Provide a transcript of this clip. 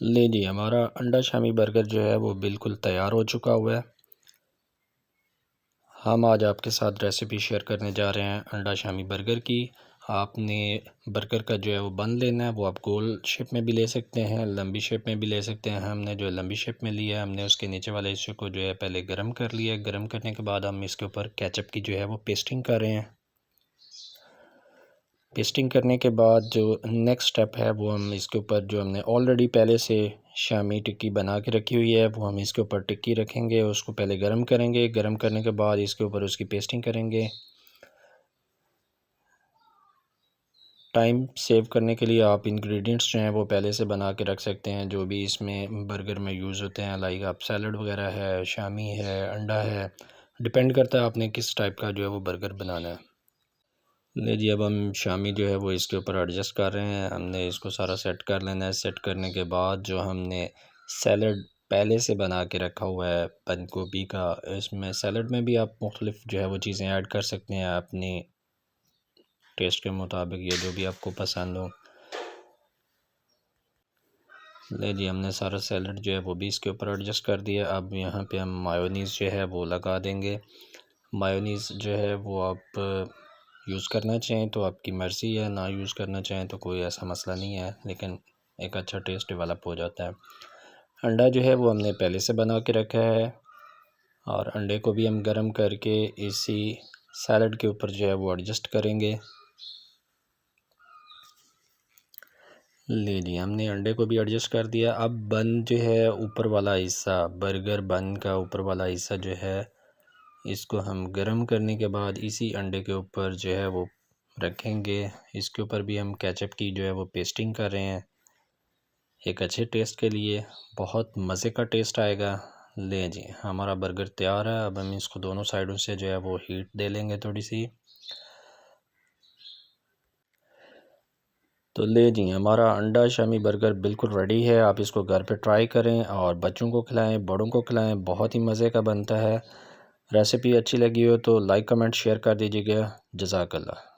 ले जी, हमारा अंडा शामी बर्गर जो है वो बिल्कुल तैयार हो चुका हुआ है। हम आज आपके साथ रेसिपी शेयर करने जा रहे हैं अंडा शामी बर्गर की। आपने बर्गर का जो है वो बन लेना है। वो आप गोल शेप में भी ले सकते हैं, लंबी शेप में भी ले सकते हैं। हमने जो लंबी शेप में लिया है, हमने उसके नीचे वाले हिस्से को जो है पहले गर्म कर लिया। गर्म करने के बाद हम इसके ऊपर केचप की जो है वो पेस्टिंग कर रहे हैं। पेस्टिंग करने के बाद जो नेक्स्ट स्टेप है वो हम इसके ऊपर जो हमने ऑलरेडी पहले से शामी टिक्की बना के रखी हुई है वो हम इसके ऊपर टिक्की रखेंगे। उसको पहले गर्म करेंगे, गर्म करने के बाद इसके ऊपर उसकी पेस्टिंग करेंगे। टाइम सेव करने के लिए आप इंग्रेडिएंट्स जो हैं वो पहले से बना के रख सकते हैं, जो भी इसमें बर्गर में यूज़ होते हैं। लाइक आप सैलड वगैरह है, शामी है, अंडा है, डिपेंड करता है आपने किस टाइप का जो है वो बर्गर बनाना है। ले जी, अब हम शामी जो है वो इसके ऊपर एडजस्ट कर रहे हैं। हमने इसको सारा सेट कर लेना है। सेट करने के बाद जो हमने सैलड पहले से बना के रखा हुआ है बंद गोभी का, इसमें सैलड में भी आप मुख्तलिफ जो है वो चीज़ें ऐड कर सकते हैं अपनी टेस्ट के मुताबिक, ये जो भी आपको पसंद हो। ले जी, हमने सारा सैलड जो है वो भी इसके ऊपर एडजस्ट कर दिया। अब यहाँ पे हम मायोनीज़ जो है वो लगा देंगे। मायोनीज़ जो है वो आप यूज़ करना चाहें तो आपकी मर्ज़ी है, ना यूज़ करना चाहें तो कोई ऐसा मसला नहीं है, लेकिन एक अच्छा टेस्ट डेवलप हो जाता है। अंडा जो है वो हमने पहले से बना के रखा है और अंडे को भी हम गर्म करके इसी सैलड के ऊपर जो है वो एडजस्ट करेंगे। ले जी, हमने अंडे को भी एडजस्ट कर दिया। अब बन जो है ऊपर वाला हिस्सा, बर्गर बन का ऊपर वाला हिस्सा जो है, इसको हम गर्म करने के बाद इसी अंडे के ऊपर जो है वो रखेंगे। इसके ऊपर भी हम केचप की जो है वो पेस्टिंग कर रहे हैं एक अच्छे टेस्ट के लिए। बहुत मज़े का टेस्ट आएगा। ले जी, हमारा बर्गर तैयार है। अब हम इसको दोनों साइडों से जो है वो हीट दे लेंगे थोड़ी सी। तो ले जी, हमारा अंडा शामी बर्गर बिल्कुल रेडी है। आप इसको घर पे ट्राई करें और बच्चों को खिलाएं, बड़ों को खिलाएं। बहुत ही मज़े का बनता है। रेसिपी अच्छी लगी हो तो लाइक कमेंट शेयर कर दीजिएगा। जज़ाकल्लाह।